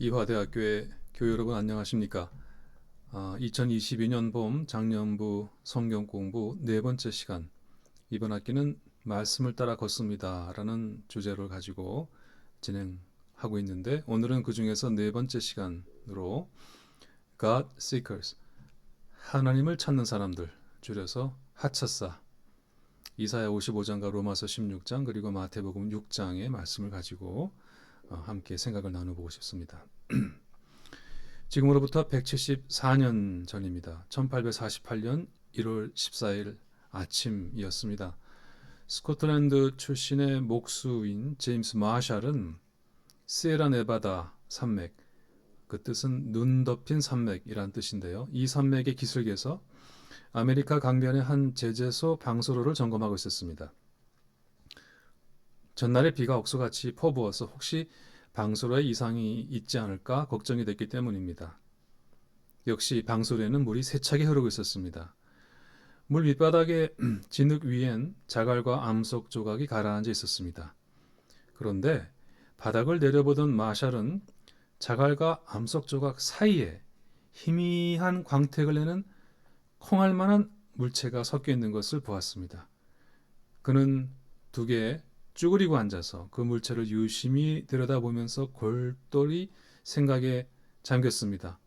이화대학교의 교회 여러분 안녕하십니까? 2022년 봄 작년부 성경 공부 네 번째 시간, 이번 학기는 말씀을 따라 걷습니다 라는 주제를 가지고 진행하고 있는데, 오늘은 그 중에서 네 번째 시간으로 God Seekers, 하나님을 찾는 사람들, 줄여서 하차사, 이사야 55장과 로마서 16장 그리고 마태복음 6장의 말씀을 가지고 함께 생각을 나눠보고 싶습니다. 지금으로부터 174년 전입니다. 1848년 1월 14일 아침이었습니다. 스코틀랜드 출신의 목수인 제임스 마샬은 시에라네바다 산맥, 그 뜻은 눈 덮인 산맥이란 뜻인데요. 이 산맥의 기슭에서 아메리카 강변의 한 제재소 방수로를 점검하고 있었습니다. 전날에 비가 억수같이 퍼부어서 혹시 방수로에 이상이 있지 않을까 걱정이 됐기 때문입니다. 역시 방수로에는 물이 세차게 흐르고 있었습니다. 물 밑바닥에 진흙 위엔 자갈과 암석 조각이 가라앉아 있었습니다. 그런데 바닥을 내려보던 마샬은 자갈과 암석 조각 사이에 희미한 광택을 내는 콩알만한 물체가 섞여 있는 것을 보았습니다. 그는 두 개의 쭈그리고 앉아서 그 물체를 유심히 들여다보면서 골똘히 생각에 잠겼습니다.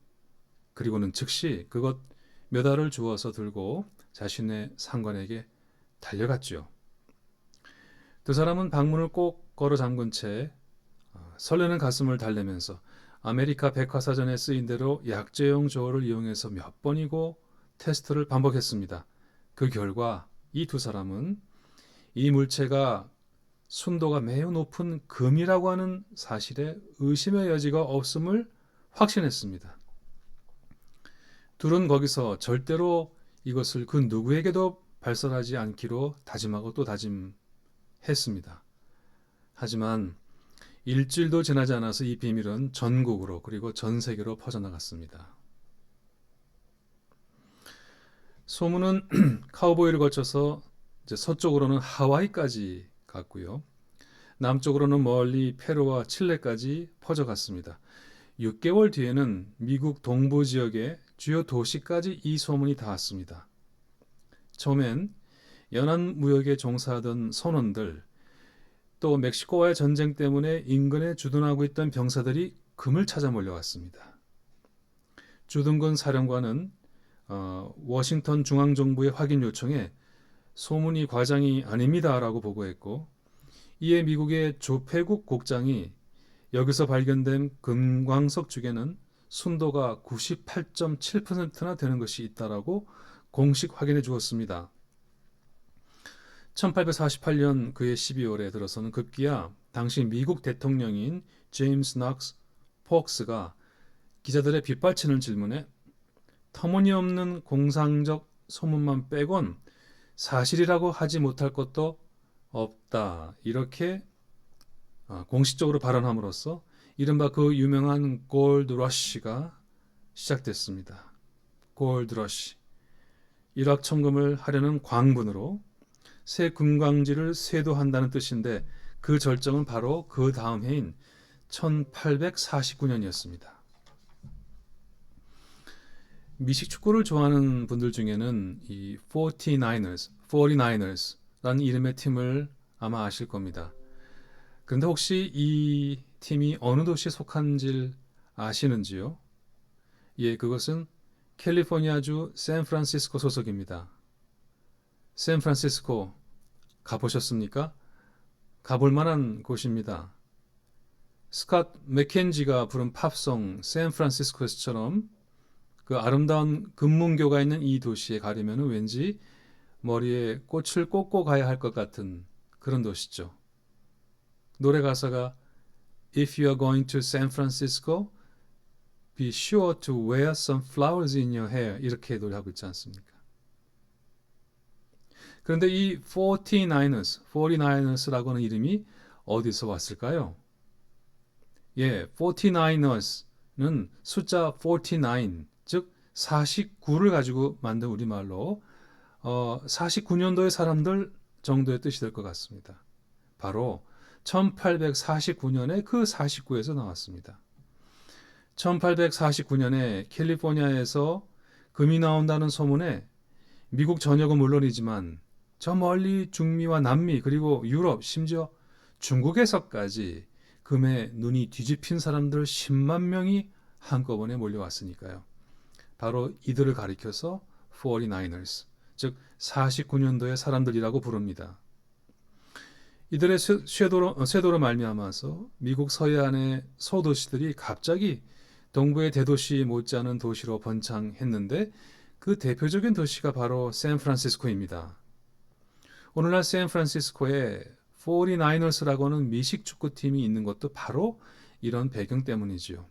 그리고는 즉시 그것 몇 알을 주워서 들고 자신의 상관에게 달려갔지요. 두 사람은 방문을 꼭 걸어 잠근 채 설레는 가슴을 달래면서 아메리카 백화사전에 쓰인 대로 약재용 저울을 이용해서 몇 번이고 테스트를 반복했습니다. 그 결과 이 두 사람은 이 물체가 순도가 매우 높은 금이라고 하는 사실에 의심의 여지가 없음을 확신했습니다. 둘은 거기서 절대로 이것을 그 누구에게도 발설하지 않기로 다짐하고 또 다짐했습니다. 하지만 일주일도 지나지 않아서 이 비밀은 전국으로 그리고 전 세계로 퍼져나갔습니다. 소문은 카우보이를 거쳐서 이제 서쪽으로는 하와이까지 갔고요. 남쪽으로는 멀리 페루와 칠레까지 퍼져갔습니다. 6개월 뒤에는 미국 동부 지역의 주요 도시까지 이 소문이 닿았습니다. 처음엔 연안 무역에 종사하던 선원들, 또 멕시코와의 전쟁 때문에 인근에 주둔하고 있던 병사들이 금을 찾아 몰려왔습니다. 주둔군 사령관은 워싱턴 중앙정부의 확인 요청에 소문이 과장이 아닙니다라고 보고했고, 이에 미국의 조폐국 국장이 여기서 발견된 금광석 중에는 순도가 98.7%나 되는 것이 있다라고 공식 확인해 주었습니다. 1848년 그해 12월에 들어서는 급기야 당시 미국 대통령인 제임스 넉스 폭스가 기자들의 빗발치는 질문에 터무니없는 공상적 소문만 빼곤 사실이라고 하지 못할 것도 없다, 이렇게 공식적으로 발언함으로써 이른바 그 유명한 골드 러쉬가 시작됐습니다. 골드 러쉬, 일확천금을 하려는 광분으로 새 금광지를 쇄도한다는 뜻인데, 그 절정은 바로 그 다음 해인 1849년이었습니다. 미식 축구를 좋아하는 분들 중에는 이 49ers라는 이름의 팀을 아마 아실 겁니다. 그런데 혹시 이 팀이 어느 도시에 속한지 아시는지요? 예, 그것은 캘리포니아주 샌프란시스코 소속입니다. 샌프란시스코 가보셨습니까? 가볼 만한 곳입니다. 스캇 맥켄지가 부른 팝송 샌프란시스코에서처럼 그 아름다운 금문교가 있는 이 도시에 가려면 왠지 머리에 꽃을 꽂고 가야 할 것 같은 그런 도시죠. 노래 가사가 If you are going to San Francisco, be sure to wear some flowers in your hair, 이렇게 노래하고 있지 않습니까? 그런데 이 49ers라고 하는 이름이 어디서 왔을까요? 예, 49ers는 숫자 49, 즉 49를 가지고 만든 우리말로 49년도의 사람들 정도의 뜻이 될 것 같습니다. 바로 1849년에 그 49에서 나왔습니다. 1849년에 캘리포니아에서 금이 나온다는 소문에 미국 전역은 물론이지만 저 멀리 중미와 남미 그리고 유럽 심지어 중국에서까지 금에 눈이 뒤집힌 사람들 10만 명이 한꺼번에 몰려왔으니까요. 바로 이들을 가리켜서 49ers, 즉 49년도의 사람들이라고 부릅니다. 이들의 쇄도로 말미암아서 미국 서해안의 소도시들이 갑자기 동부의 대도시 못지않은 도시로 번창했는데 그 대표적인 도시가 바로 샌프란시스코입니다. 오늘날 샌프란시스코에 49ers라고 하는 미식 축구팀이 있는 것도 바로 이런 배경 때문이지요.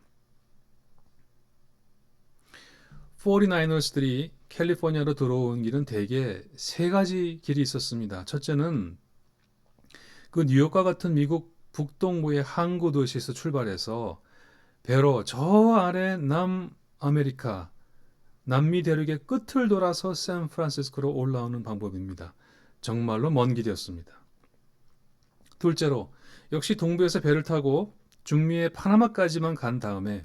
49ers들이 캘리포니아로 들어온 길은 대개 세 가지 길이 있었습니다. 첫째는 그 뉴욕과 같은 미국 북동부의 항구 도시에서 출발해서 배로 저 아래 남아메리카, 남미 대륙의 끝을 돌아서 샌프란시스코로 올라오는 방법입니다. 정말로 먼 길이었습니다. 둘째로 역시 동부에서 배를 타고 중미의 파나마까지만 간 다음에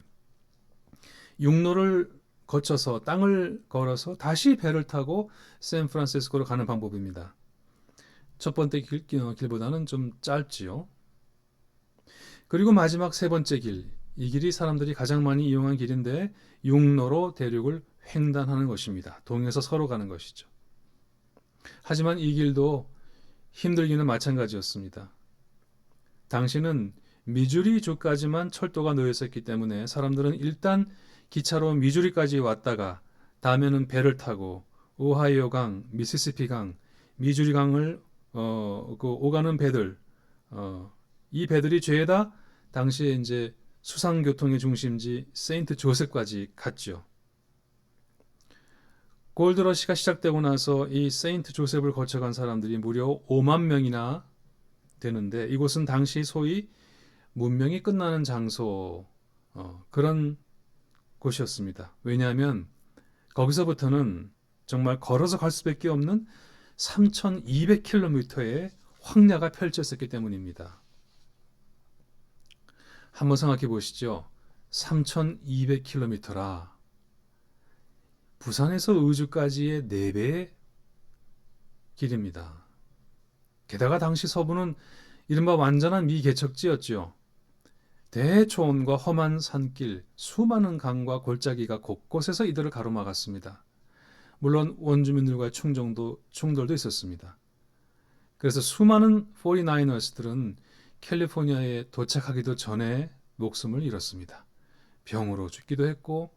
육로를 거쳐서 땅을 걸어서 다시 배를 타고 샌프란시스코로 가는 방법입니다. 첫 번째 길보다는 좀 짧지요. 그리고 마지막 세 번째 길, 이 길이 사람들이 가장 많이 이용한 길인데 육로로 대륙을 횡단하는 것입니다. 동에서 서로 가는 것이죠. 하지만 이 길도 힘들기는 마찬가지였습니다. 당시는 미주리 주까지만 철도가 놓여 있었기 때문에 사람들은 일단 기차로 미주리까지 왔다가 다음에는 배를 타고 오하이오 강, 미시시피 강, 미주리 강을 오가는 배들, 이 배들이 죄다 당시에 이제 수상교통의 중심지 세인트 조셉까지 갔죠. 골드러시가 시작되고 나서 이 세인트 조셉을 거쳐간 사람들이 무려 5만 명이나 되는데 이곳은 당시 소위 문명이 끝나는 장소 그런 곳이었습니다. 왜냐하면 거기서부터는 정말 걸어서 갈 수밖에 없는 3,200km의 황야가 펼쳐졌기 때문입니다. 한번 생각해 보시죠. 3,200km라 부산에서 의주까지의 4배의 길입니다. 게다가 당시 서부는 이른바 완전한 미개척지였죠. 대초원과 험한 산길, 수많은 강과 골짜기가 곳곳에서 이들을 가로막았습니다. 물론 원주민들과의 충돌도 있었습니다. 그래서 수많은 49ers들은 캘리포니아에 도착하기도 전에 목숨을 잃었습니다. 병으로 죽기도 했고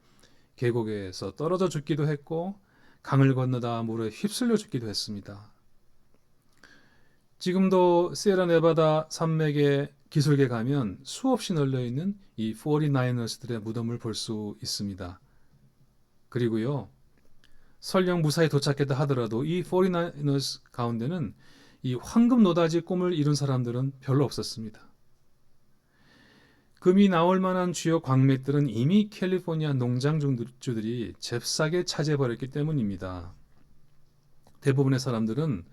계곡에서 떨어져 죽기도 했고 강을 건너다 물에 휩쓸려 죽기도 했습니다. 지금도 시에라네바다 산맥의 기슭에 가면 수없이 널려있는 이 49ers들의 무덤을 볼 수 있습니다. 그리고요, 설령 무사히 도착했다 하더라도 이 49ers 가운데는 이 황금 노다지 꿈을 이룬 사람들은 별로 없었습니다. 금이 나올 만한 주요 광맥들은 이미 캘리포니아 농장주들이 잽싸게 차지해버렸기 때문입니다. 대부분의 사람들은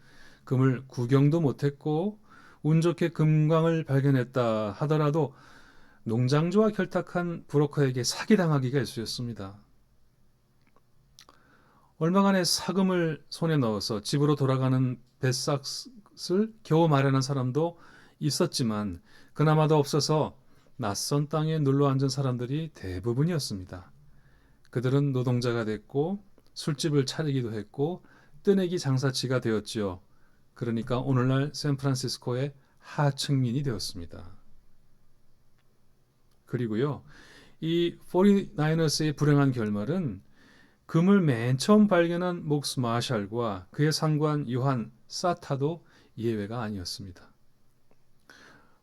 금을 구경도 못했고 운 좋게 금광을 발견했다 하더라도 농장주와 결탁한 브로커에게 사기당하기가 일쑤였습니다. 얼마간의 사금을 손에 넣어서 집으로 돌아가는 뱃삭을 겨우 마련한 사람도 있었지만 그나마도 없어서 낯선 땅에 눌러앉은 사람들이 대부분이었습니다. 그들은 노동자가 됐고 술집을 차리기도 했고 뜨내기 장사치가 되었지요. 그러니까 오늘날 샌프란시스코의 하층민이 되었습니다. 그리고요, 이 49ers의 불행한 결말은 금을 맨 처음 발견한 목스 마샬과 그의 상관 요한 사타도 예외가 아니었습니다.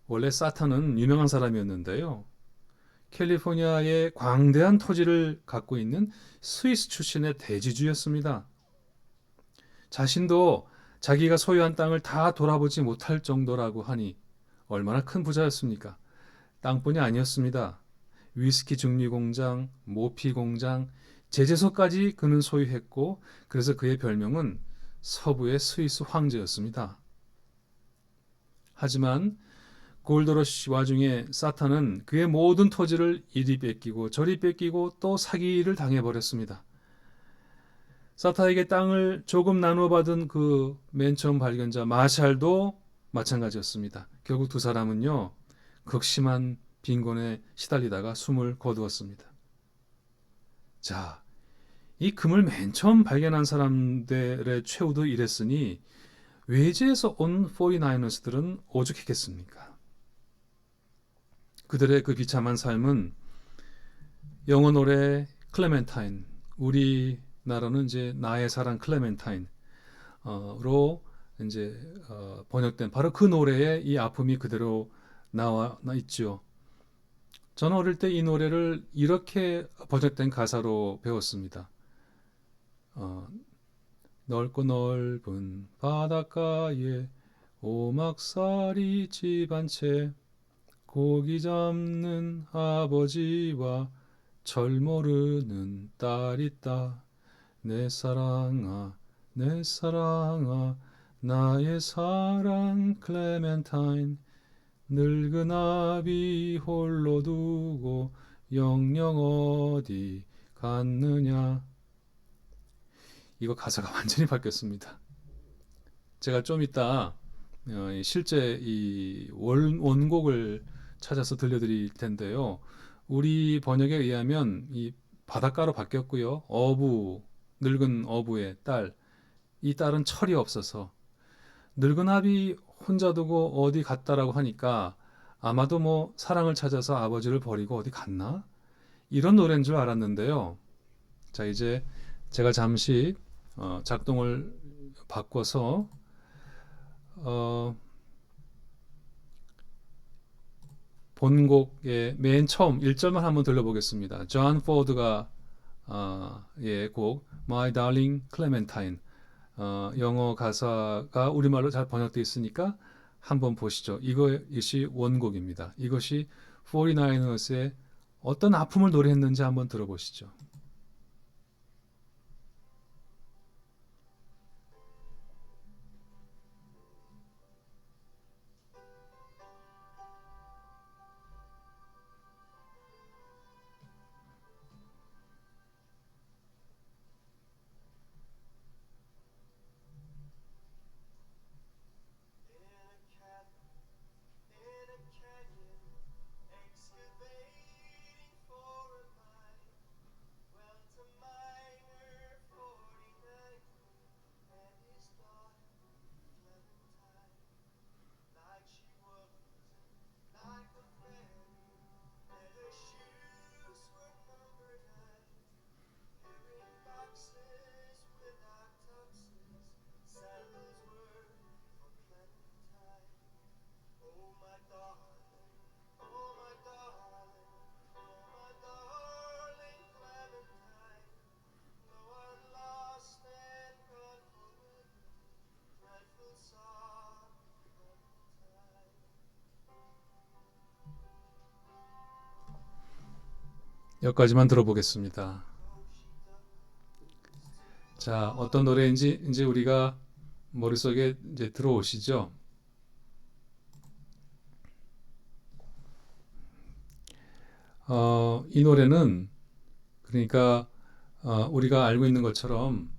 원래 사타는 유명한 사람이었는데요. 캘리포니아의 광대한 토지를 갖고 있는 스위스 출신의 대지주였습니다. 자신도 자기가 소유한 땅을 다 돌아보지 못할 정도라고 하니 얼마나 큰 부자였습니까? 땅뿐이 아니었습니다. 위스키 증류 공장, 모피 공장, 제재소까지 그는 소유했고 그래서 그의 별명은 서부의 스위스 황제였습니다. 하지만 골드러시 와중에 사탄은 그의 모든 토지를 이리 뺏기고 저리 뺏기고 또 사기를 당해버렸습니다. 사탄에게 땅을 조금 나누어 받은 그 맨 처음 발견자 마샬도 마찬가지였습니다. 결국 두 사람은요, 극심한 빈곤에 시달리다가 숨을 거두었습니다. 자, 이 금을 맨 처음 발견한 사람들의 최후도 이랬으니 외지에서 온 49ers들은 오죽했겠습니까? 그들의 그 비참한 삶은 영어 노래 클레멘타인, 우리나라는 이제 나의 사랑 클레멘타인으로 이제 번역된 바로 그 노래에 이 아픔이 그대로 나와 있죠. 저는 어릴 때 이 노래를 이렇게 번역된 가사로 배웠습니다. 넓고 넓은 바닷가에 오막살이 집 한 채 고기 잡는 아버지와 철 모르는 딸 있다. 내 사랑아 내 사랑아 나의 사랑 클레멘타인 늙은 아비 홀로 두고 영영 어디 갔느냐. 이거 가사가 완전히 바뀌었습니다. 제가 좀 이따 실제 이 원곡을 찾아서 들려드릴 텐데요. 우리 번역에 의하면 이 바닷가로 바뀌었고요. 늙은 어부의 딸, 이 딸은 철이 없어서 늙은 아비 혼자 두고 어디 갔다라고 하니까 아마도 뭐 사랑을 찾아서 아버지를 버리고 어디 갔나? 이런 노래인 줄 알았는데요. 자, 이제 제가 잠시 작동을 바꿔서 본곡의 맨 처음 1절만 한번 들려보겠습니다. 존 포드가 곡 My Darling Clementine 영어 가사가 우리말로 잘 번역되어 있으니까 한번 보시죠. 이것이 원곡입니다. 이것이 49ers의 어떤 아픔을 노래했는지 한번 들어보시죠. 여기까지만 들어보겠습니다. 자, 어떤 노래인지 이제 우리가 머릿속에 이제 들어오시죠? 이 노래는 그러니까 우리가 알고 있는 것처럼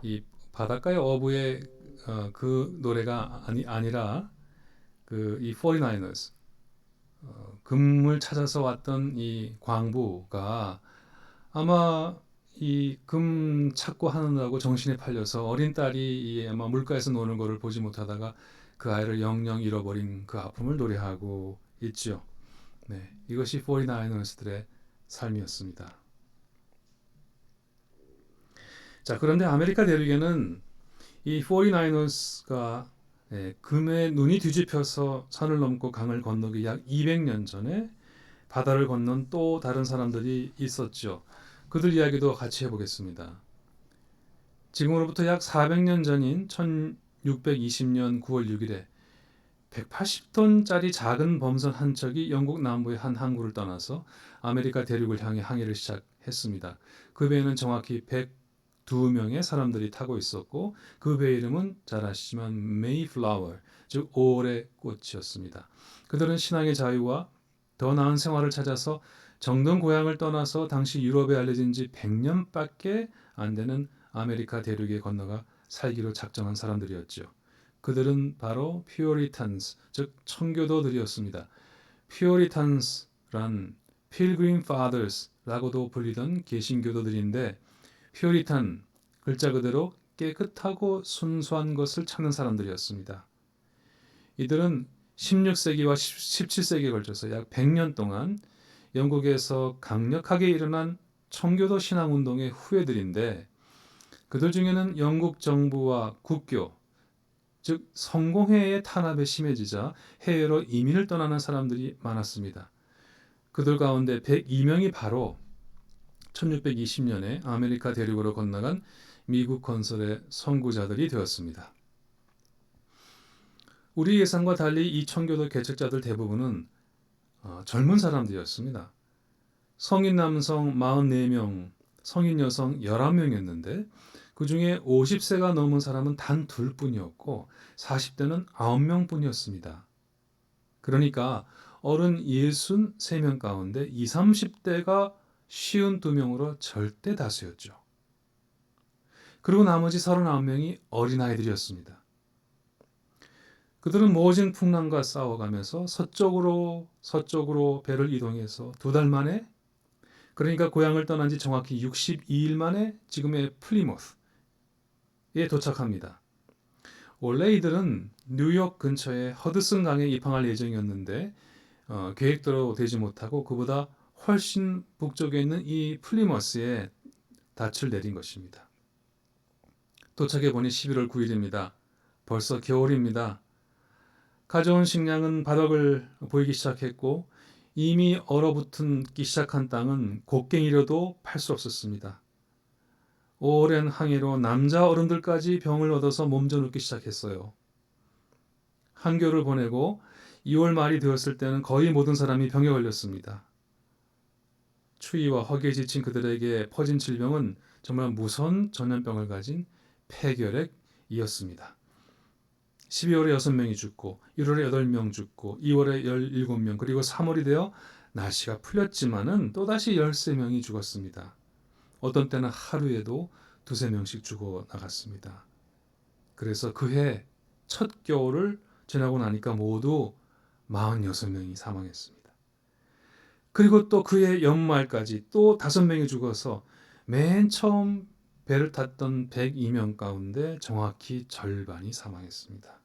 이 바닷가의 어부의 그 노래가 아니라 그 이 49ers 금을 찾아서 왔던 이 광부가 아마 이 금 찾고 하느라고 정신이 팔려서 어린 딸이 아마 물가에서 노는 것을 보지 못하다가 그 아이를 영영 잃어버린 그 아픔을 노래하고 있죠. 네, 이것이 49ers들의 삶이었습니다. 자, 그런데 아메리카 대륙에는 이 49ers가 금에 눈이 뒤집혀서 산을 넘고 강을 건너기 약 200년 전에 바다를 건넌 또 다른 사람들이 있었죠. 그들 이야기도 같이 해보겠습니다. 지금으로부터 약 400년 전인 1620년 9월 6일에 180톤짜리 작은 범선 한 척이 영국 남부의 한 항구를 떠나서 아메리카 대륙을 향해 항해를 시작했습니다. 그 배에는 정확히 102명의 사람들이 타고 있었고 그 배 이름은 잘 아시지만 메이플라워, 즉 5월의 꽃이었습니다. 그들은 신앙의 자유와 더 나은 생활을 찾아서 정든 고향을 떠나서 당시 유럽에 알려진 지 100년밖에 안 되는 아메리카 대륙에 건너가 살기로 작정한 사람들이었죠. 그들은 바로 퓨어리탄스, 즉 청교도들이었습니다. 퓨어리탄스란 필그림 파더스라고도 불리던 개신교도들인데 퓨어리탄 글자 그대로 깨끗하고 순수한 것을 찾는 사람들이었습니다. 이들은 16세기와 17세기에 걸쳐서 약 100년 동안 영국에서 강력하게 일어난 청교도 신앙운동의 후예들인데 그들 중에는 영국 정부와 국교, 즉 성공회의 탄압에 심해지자 해외로 이민을 떠나는 사람들이 많았습니다. 그들 가운데 102명이 바로 1620년에 아메리카 대륙으로 건너간 미국 건설의 선구자들이 되었습니다. 우리 예상과 달리 이 청교도 개척자들 대부분은 젊은 사람들이었습니다. 성인 남성 44명, 성인 여성 11명이었는데 그 중에 50세가 넘은 사람은 단 2뿐이었고 40대는 9명뿐이었습니다. 그러니까 어른 63명 가운데 20, 30대가 52명으로 절대 다수였죠. 그리고 나머지 39명이 어린아이들이었습니다. 그들은 모진 풍랑과 싸워가면서 서쪽으로 배를 이동해서 2달 만에, 그러니까 고향을 떠난 지 정확히 62일 만에 지금의 플리모스에 도착합니다. 원래 이들은 뉴욕 근처의 허드슨 강에 입항할 예정이었는데 계획대로 되지 못하고 그보다 훨씬 북쪽에 있는 이 플리머스에 닻을 내린 것입니다. 도착해 보니 11월 9일입니다. 벌써 겨울입니다. 가져온 식량은 바닥을 보이기 시작했고 이미 얼어붙기 시작한 땅은 곡괭이로도 팔 수 없었습니다. 오랜 항해로 남자 어른들까지 병을 얻어서 몸져 눕기 시작했어요. 한겨울을 보내고 2월 말이 되었을 때는 거의 모든 사람이 병에 걸렸습니다. 추위와 허기에 지친 그들에게 퍼진 질병은 정말 무서운 전염병을 가진 폐결핵이었습니다. 12월에 6명이 죽고 1월에 8명 죽고 2월에 17명 그리고 3월이 되어 날씨가 풀렸지만은 또다시 13명이 죽었습니다. 어떤 때는 하루에도 2~3명씩 죽어 나갔습니다. 그래서 그해 첫 겨울을 지나고 나니까 모두 46명이 사망했습니다. 그리고 또 그해 연말까지 또 5명이 죽어서 맨 처음 배를 탔던 102명 가운데 정확히 절반이 사망했습니다.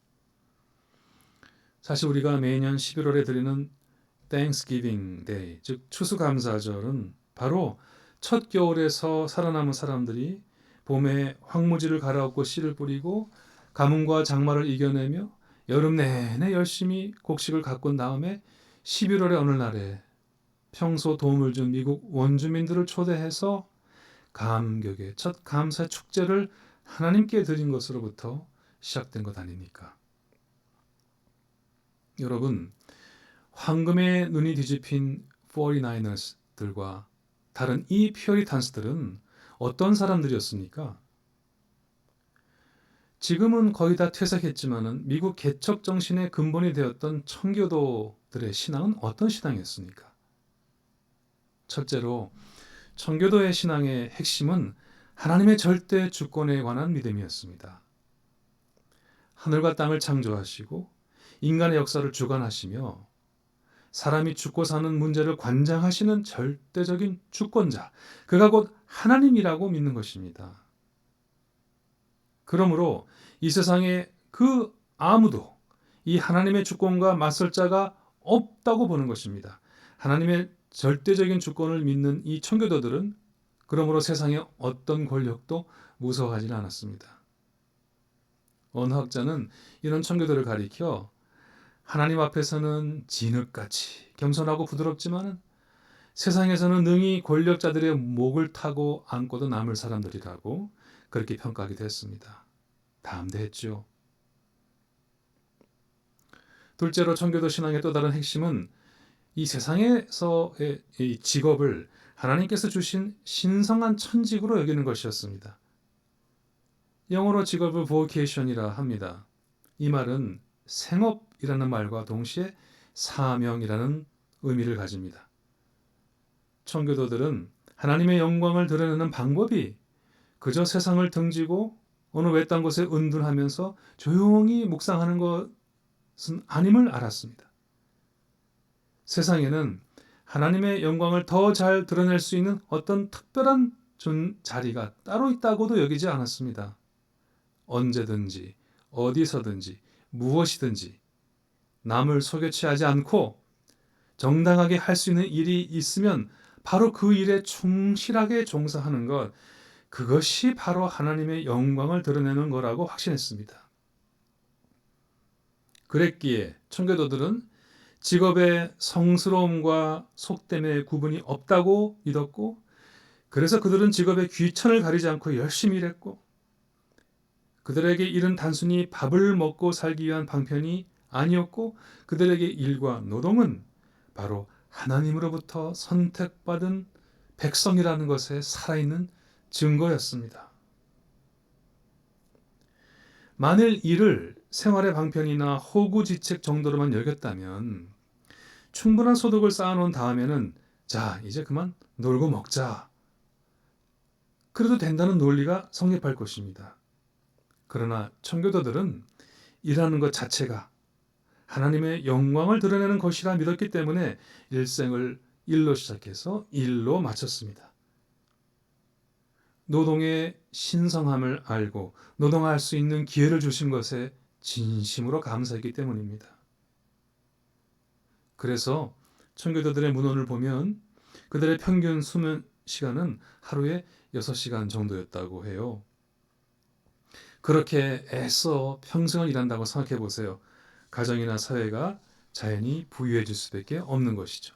사실 우리가 매년 11월에 드리는 Thanksgiving Day, 즉 추수감사절은 바로 첫 겨울에서 살아남은 사람들이 봄에 황무지를 갈아엎고 씨를 뿌리고 가뭄과 장마를 이겨내며 여름 내내 열심히 곡식을 가꾼 다음에 11월의 어느 날에 평소 도움을 준 미국 원주민들을 초대해서 감격의 첫 감사 축제를 하나님께 드린 것으로부터 시작된 것 아닙니까? 여러분, 황금의 눈이 뒤집힌 49ers들과 다른 이 퓨어리탄스들은 어떤 사람들이었습니까? 지금은 거의 다 퇴색했지만은 미국 개척 정신의 근본이 되었던 청교도들의 신앙은 어떤 신앙이었습니까? 첫째로 청교도의 신앙의 핵심은 하나님의 절대 주권에 관한 믿음이었습니다. 하늘과 땅을 창조하시고 인간의 역사를 주관하시며 사람이 죽고 사는 문제를 관장하시는 절대적인 주권자, 그가 곧 하나님이라고 믿는 것입니다. 그러므로 이 세상에 그 아무도 이 하나님의 주권과 맞설 자가 없다고 보는 것입니다. 하나님의 절대적인 주권을 믿는 이 청교도들은 그러므로 세상의 어떤 권력도 무서워하지는 않았습니다. 어느 학자는 이런 청교도를 가리켜 하나님 앞에서는 진흙같이 겸손하고 부드럽지만 세상에서는 능히 권력자들의 목을 타고 안고도 남을 사람들이라고 그렇게 평가하기도 했습니다. 담대했죠. 둘째로 청교도 신앙의 또 다른 핵심은 이 세상에서의 이 직업을 하나님께서 주신 신성한 천직으로 여기는 것이었습니다. 영어로 직업을 vocation이라 합니다. 이 말은 생업이라는 말과 동시에 사명이라는 의미를 가집니다. 청교도들은 하나님의 영광을 드러내는 방법이 그저 세상을 등지고 어느 외딴 곳에 은둔하면서 조용히 묵상하는 것은 아님을 알았습니다. 세상에는 하나님의 영광을 더 잘 드러낼 수 있는 어떤 특별한 자리가 따로 있다고도 여기지 않았습니다. 언제든지 어디서든지 무엇이든지 남을 속여취하지 않고 정당하게 할 수 있는 일이 있으면 바로 그 일에 충실하게 종사하는 것, 그것이 바로 하나님의 영광을 드러내는 거라고 확신했습니다. 그랬기에 청교도들은 직업의 성스러움과 속됨의 구분이 없다고 믿었고, 그래서 그들은 직업의 귀천을 가리지 않고 열심히 일했고, 그들에게 일은 단순히 밥을 먹고 살기 위한 방편이 아니었고, 그들에게 일과 노동은 바로 하나님으로부터 선택받은 백성이라는 것에 살아있는 증거였습니다. 만일 이를 생활의 방편이나 호구지책 정도로만 여겼다면 충분한 소득을 쌓아놓은 다음에는 자, 이제 그만 놀고 먹자. 그래도 된다는 논리가 성립할 것입니다. 그러나 청교도들은 일하는 것 자체가 하나님의 영광을 드러내는 것이라 믿었기 때문에 일생을 일로 시작해서 일로 마쳤습니다. 노동의 신성함을 알고 노동할 수 있는 기회를 주신 것에 진심으로 감사했기 때문입니다. 그래서 청교도들의 문헌을 보면 그들의 평균 수면 시간은 하루에 6시간 정도였다고 해요. 그렇게 애써 평생을 일한다고 생각해 보세요. 가정이나 사회가 자연히 부유해질 수밖에 없는 것이죠.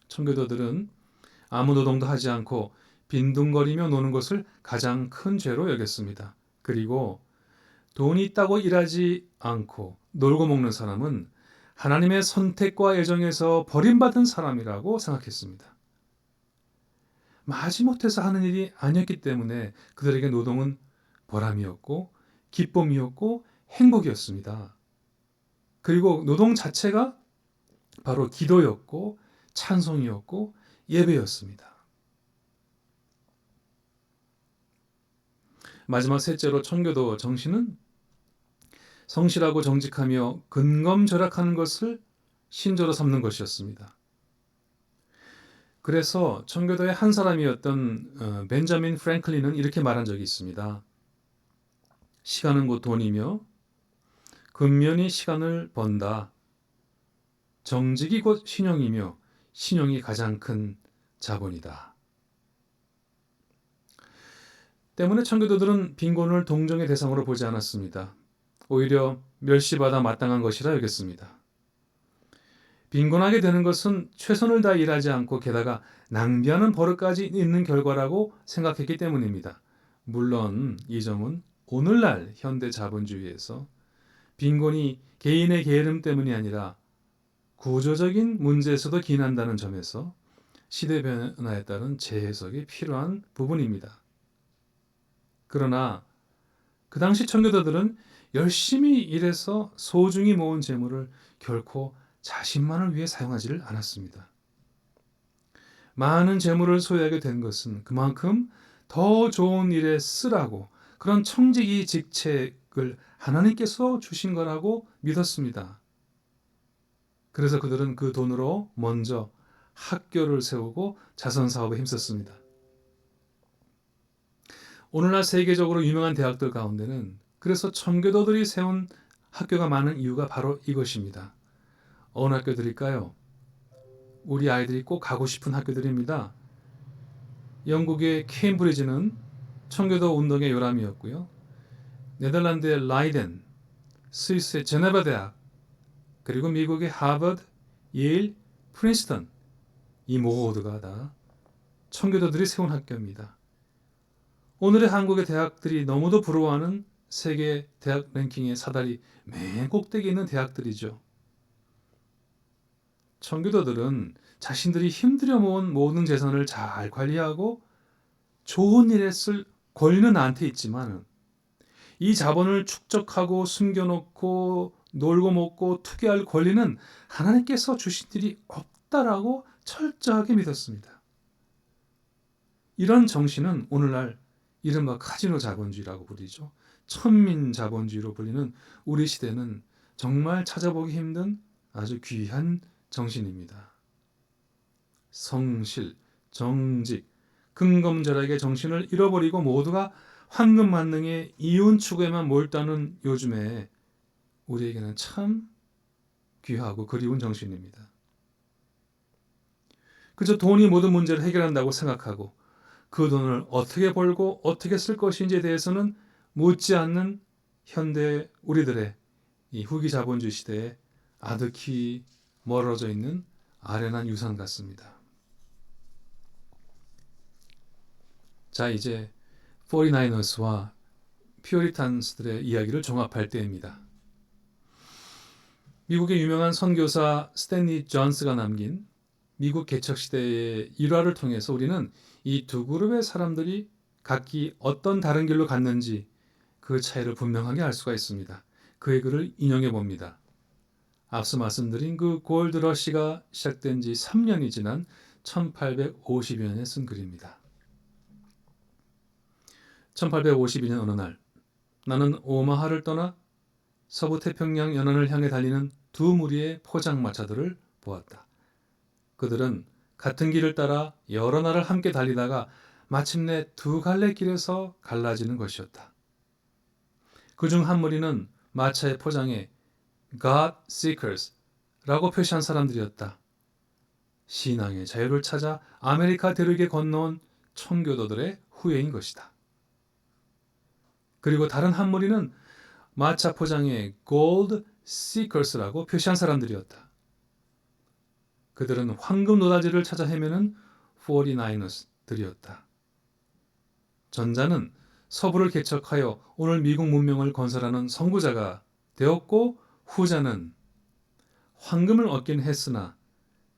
청교도들은 아무 노동도 하지 않고 빈둥거리며 노는 것을 가장 큰 죄로 여겼습니다. 그리고 돈이 있다고 일하지 않고 놀고 먹는 사람은 하나님의 선택과 애정에서 버림받은 사람이라고 생각했습니다. 마지못해서 하는 일이 아니었기 때문에 그들에게 노동은 보람이었고 기쁨이었고 행복이었습니다. 그리고 노동 자체가 바로 기도였고 찬송이었고 예배였습니다. 마지막 셋째로 청교도 정신은 성실하고 정직하며 근검절약하는 것을 신조로 삼는 것이었습니다. 그래서 청교도의 한 사람이었던 벤자민 프랭클린은 이렇게 말한 적이 있습니다. 시간은 곧 돈이며 근면이 시간을 번다. 정직이 곧 신용이며 신용이 가장 큰 자본이다. 때문에 청교도들은 빈곤을 동정의 대상으로 보지 않았습니다. 오히려 멸시받아 마땅한 것이라 여겼습니다. 빈곤하게 되는 것은 최선을 다해 일하지 않고 게다가 낭비하는 버릇까지 있는 결과라고 생각했기 때문입니다. 물론 이 점은 오늘날 현대 자본주의에서 빈곤이 개인의 게으름 때문이 아니라 구조적인 문제에서도 기인한다는 점에서 시대 변화에 따른 재해석이 필요한 부분입니다. 그러나 그 당시 청교도들은 열심히 일해서 소중히 모은 재물을 결코 자신만을 위해 사용하지를 않았습니다. 많은 재물을 소유하게 된 것은 그만큼 더 좋은 일에 쓰라고 그런 청지기 직책을 하나님께서 주신 거라고 믿었습니다. 그래서 그들은 그 돈으로 먼저 학교를 세우고 자선사업에 힘썼습니다. 오늘날 세계적으로 유명한 대학들 가운데는 그래서 청교도들이 세운 학교가 많은 이유가 바로 이것입니다. 어느 학교들일까요? 우리 아이들이 꼭 가고 싶은 학교들입니다. 영국의 케임브리지는 청교도 운동의 요람이었고요. 네덜란드의 라이덴, 스위스의 제네바 대학, 그리고 미국의 하버드, 예일, 프린스턴, 이 모두가 다 청교도들이 세운 학교입니다. 오늘의 한국의 대학들이 너무도 부러워하는 세계 대학 랭킹의 사다리 맨 꼭대기에 있는 대학들이죠. 청교도들은 자신들이 힘들여 모은 모든 재산을 잘 관리하고 좋은 일에 쓸 권리는 나한테 있지만 이 자본을 축적하고 숨겨놓고 놀고 먹고 투기할 권리는 하나님께서 주신 일이 없다라고 철저하게 믿었습니다. 이런 정신은 오늘날 이른바 카지노 자본주의라고 불리죠. 천민 자본주의로 불리는 우리 시대는 정말 찾아보기 힘든 아주 귀한 정신입니다. 성실, 정직, 근검절약의 정신을 잃어버리고 모두가 황금만능의 이윤 추구에만 몰두하는 요즘에 우리에게는 참 귀하고 그리운 정신입니다. 그저 돈이 모든 문제를 해결한다고 생각하고 그 돈을 어떻게 벌고 어떻게 쓸 것인지에 대해서는 묻지 않는 현대 우리들의 이 후기 자본주의 시대에 아득히 멀어져 있는 아련한 유산 같습니다. 자, 이제 49ers와 퓨어리탄스들의 이야기를 종합할 때입니다. 미국의 유명한 선교사 스탠리 존스가 남긴 미국 개척 시대의 일화를 통해서 우리는 이 두 그룹의 사람들이 각기 어떤 다른 길로 갔는지 그 차이를 분명하게 알 수가 있습니다. 그의 글을 인용해 봅니다. 앞서 말씀드린 그 골드러시가 시작된 지 3년이 지난 1852년에 쓴 글입니다. 1852년 어느 날 나는 오마하를 떠나 서부 태평양 연안을 향해 달리는 두 무리의 포장마차들을 보았다. 그들은 같은 길을 따라 여러 날을 함께 달리다가 마침내 두 갈래 길에서 갈라지는 것이었다. 그중 한 무리는 마차의 포장에 God Seekers라고 표시한 사람들이었다. 신앙의 자유를 찾아 아메리카 대륙에 건너온 청교도들의 후예인 것이다. 그리고 다른 한 무리는 마차 포장에 Gold Seekers라고 표시한 사람들이었다. 그들은 황금 노다지를 찾아 헤매는 49ers들이었다. 전자는 서부를 개척하여 오늘 미국 문명을 건설하는 선구자가 되었고 후자는 황금을 얻긴 했으나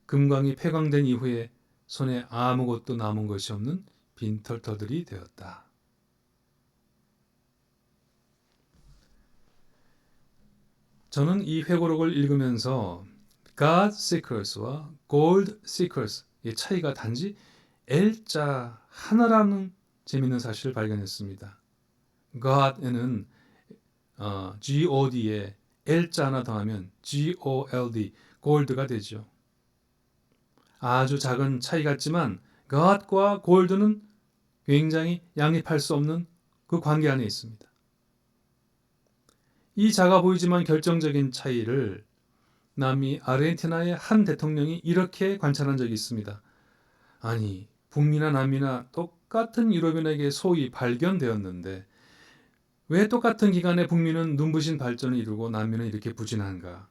금광이 폐광된 이후에 손에 아무것도 남은 것이 없는 빈털터들이 되었다. 저는 이 회고록을 읽으면서 God Seekers와 Gold Seekers의 차이가 단지 L자 하나라는 재미있는 사실을 발견했습니다. God에는 God에 L자 하나 더하면 Gold, Gold가 되죠. 아주 작은 차이 같지만 God과 Gold는 굉장히 양립할 수 없는 그 관계 안에 있습니다. 이 작아 보이지만 결정적인 차이를 남미 아르헨티나의 한 대통령이 이렇게 관찰한 적이 있습니다. 아니, 북미나 남미나 똑같은 유럽인에게 소위 발견되었는데 왜 똑같은 기간에 북미는 눈부신 발전을 이루고 남미는 이렇게 부진한가?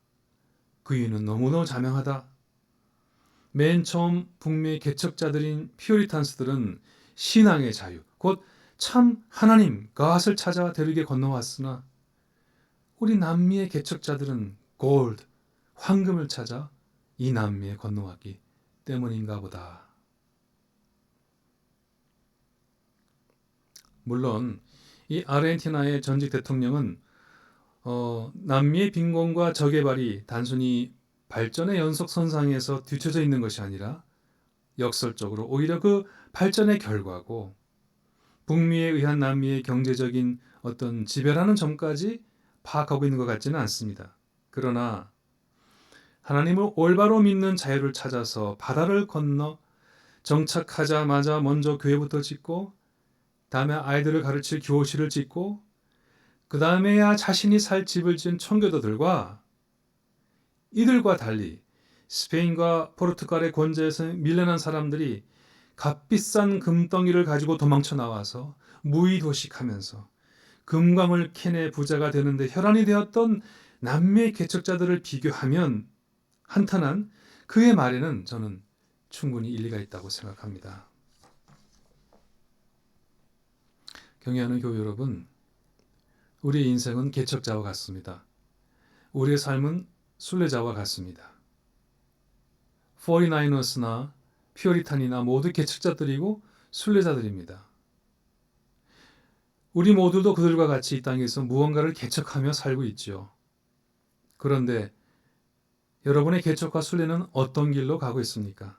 그 이유는 너무너무 자명하다. 맨 처음 북미의 개척자들인 퓨어리탄스들은 신앙의 자유, 곧 참 하나님, 갓을 찾아 대륙에 건너왔으나 우리 남미의 개척자들은 골드, 황금을 찾아 이 남미에 건너왔기 때문인가 보다. 물론 이 아르헨티나의 전직 대통령은 남미의 빈곤과 저개발이 단순히 발전의 연속선상에서 뒤처져 있는 것이 아니라 역설적으로 오히려 그 발전의 결과고 북미에 의한 남미의 경제적인 어떤 지배라는 점까지 파악하고 있는 것 같지는 않습니다. 그러나 하나님을 올바로 믿는 자유를 찾아서 바다를 건너 정착하자마자 먼저 교회부터 짓고 다음에 아이들을 가르칠 교실을 짓고 그 다음에야 자신이 살 집을 지은 청교도들과 이들과 달리 스페인과 포르투갈의 권좌에서 밀려난 사람들이 값비싼 금덩이를 가지고 도망쳐 나와서 무의도식하면서 금광을 캐내 부자가 되는데 혈안이 되었던 남미의 개척자들을 비교하면 한탄한 그의 말에는 저는 충분히 일리가 있다고 생각합니다. 경애하는 교회 여러분, 우리의 인생은 개척자와 같습니다. 우리의 삶은 순례자와 같습니다. 49ers나 퓨어리탄이나 모두 개척자들이고 순례자들입니다. 우리 모두도 그들과 같이 이 땅에서 무언가를 개척하며 살고 있죠. 그런데 여러분의 개척과 순례는 어떤 길로 가고 있습니까?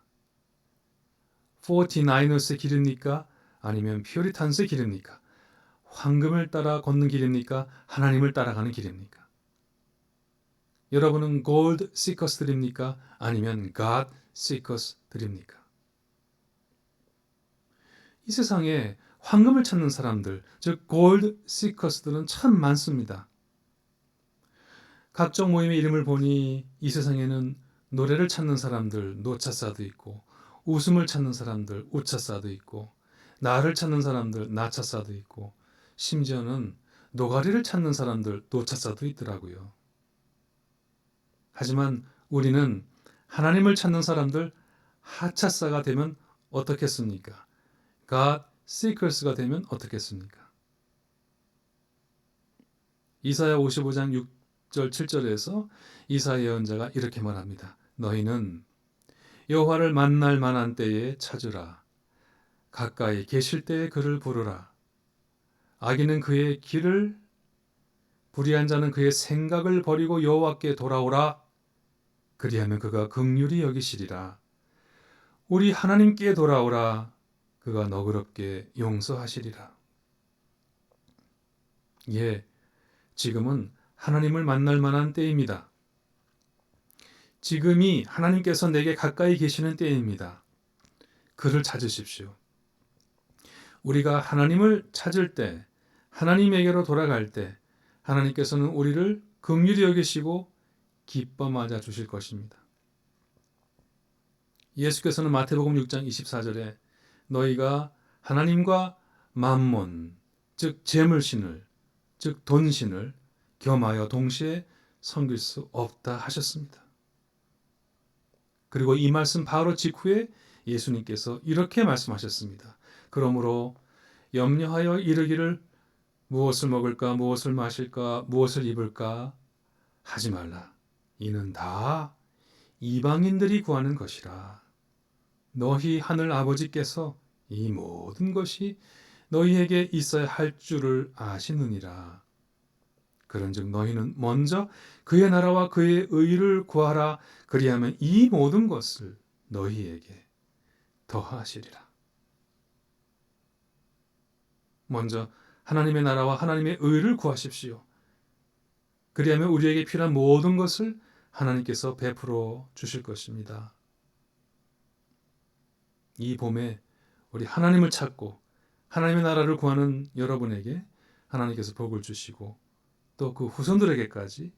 49ers의 길입니까? 아니면 퓨리탄스의 길입니까? 황금을 따라 걷는 길입니까? 하나님을 따라가는 길입니까? 여러분은 골드 시커스들입니까? 아니면 갓 시커스들입니까? 이 세상에 황금을 찾는 사람들, 즉 골드 시커스들은 참 많습니다. 각종 모임의 이름을 보니 이 세상에는 노래를 찾는 사람들 노차사도 있고, 웃음을 찾는 사람들 우차사도 있고, 나를 찾는 사람들 나차사도 있고, 심지어는 노가리를 찾는 사람들 노차사도 있더라고요. 하지만 우리는 하나님을 찾는 사람들 하차사가 되면 어떻겠습니까? God seekers가 되면 어떻겠습니까? 이사야 55장 6절 7절에서 이사야 예언자가 이렇게 말합니다. 너희는 여호와를 만날 만한 때에 찾으라. 가까이 계실 때에 그를 부르라. 악인은 그의 길을, 불의한 자는 그의 생각을 버리고 여호와께 돌아오라. 그리하면 그가 긍휼히 여기시리라. 우리 하나님께 돌아오라. 그가 너그럽게 용서하시리라. 예, 지금은 하나님을 만날 만한 때입니다. 지금이 하나님께서 내게 가까이 계시는 때입니다. 그를 찾으십시오. 우리가 하나님을 찾을 때, 하나님에게로 돌아갈 때 하나님께서는 우리를 긍휼히 여기시고 기뻐 맞아 주실 것입니다. 예수께서는 마태복음 6장 24절에 너희가 하나님과 만몬, 즉 재물신을, 즉 돈신을 겸하여 동시에 섬길 수 없다 하셨습니다. 그리고 이 말씀 바로 직후에 예수님께서 이렇게 말씀하셨습니다. 그러므로 염려하여 이르기를 무엇을 먹을까, 무엇을 마실까, 무엇을 입을까 하지 말라. 이는 다 이방인들이 구하는 것이라. 너희 하늘 아버지께서 이 모든 것이 너희에게 있어야 할 줄을 아시느니라. 그런즉 너희는 먼저 그의 나라와 그의 의를 구하라. 그리하면 이 모든 것을 너희에게 더하시리라. 먼저 하나님의 나라와 하나님의 의를 구하십시오. 그리하면 우리에게 필요한 모든 것을 하나님께서 베풀어 주실 것입니다. 이 봄에 우리 하나님을 찾고 하나님의 나라를 구하는 여러분에게 하나님께서 복을 주시고 또 그 후손들에게까지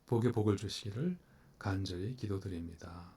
복의 복을 주시기를 간절히 기도드립니다.